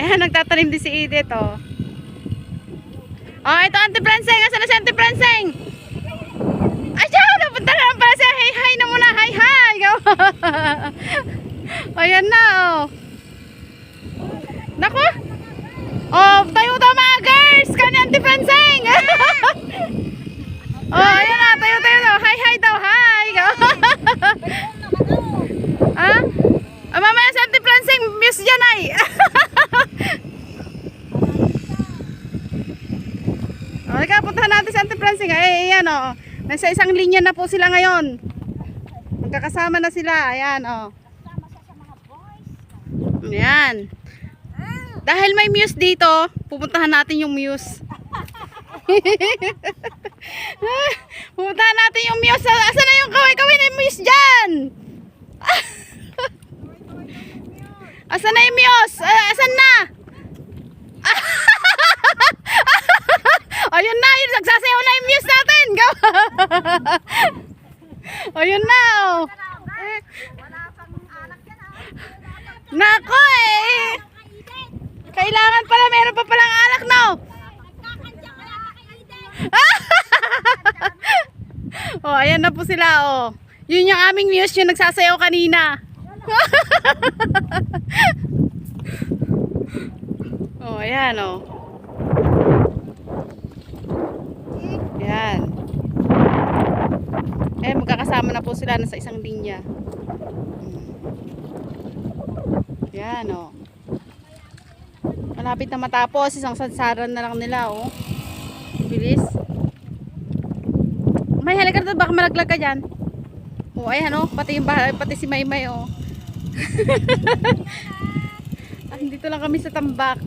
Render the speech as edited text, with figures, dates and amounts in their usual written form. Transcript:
Ayan, nagtatanim din si Edith, oh. Oh, ito Auntie Franceng. Asan na si Auntie Franceng? Ay, siya! Napunta na lang pala siya. Hi, hi na muna. Hi, hi! Ayan na, oh. Naku! Oh, tayo daw mga girls! Kani Auntie Franceng! Oh, ayan na. Tayo daw. Hi, hi daw. Hi! Ah? Ah, mamaya si Auntie Franceng. Miss dyan ay. O, puntahan natin si Auntie Franceng. Ay, ayan o. Nasa isang linya na po sila ngayon. Magkakasama na sila. Ayan o. Ayan. Dahil may muse dito, pupuntahan natin yung muse. Pupuntahan natin yung muse. Asan na yung kaway-kaway na yung muse dyan? Asan na yung muse? Asan na? Ayun na, yun, nagsasayaw na yung muse natin. Ayun na, oh. Nako eh. Kailangan pala, meron pa palang anak, no? Oh, ayan na po sila, oh. Yun yung aming muse, yung nagsasayaw kanina. Oh, ayan, oh. Ayan. Eh, magkakasama na po sila sa isang linya. Ayan, oh. Malapit na matapos. Isang sadsaran na lang nila, oh. Bilis. May halika na, baka malaglag ka dyan. Oh, ayan, oh. Pati si Maymay, oh. Ah, dito lang kami sa tambak.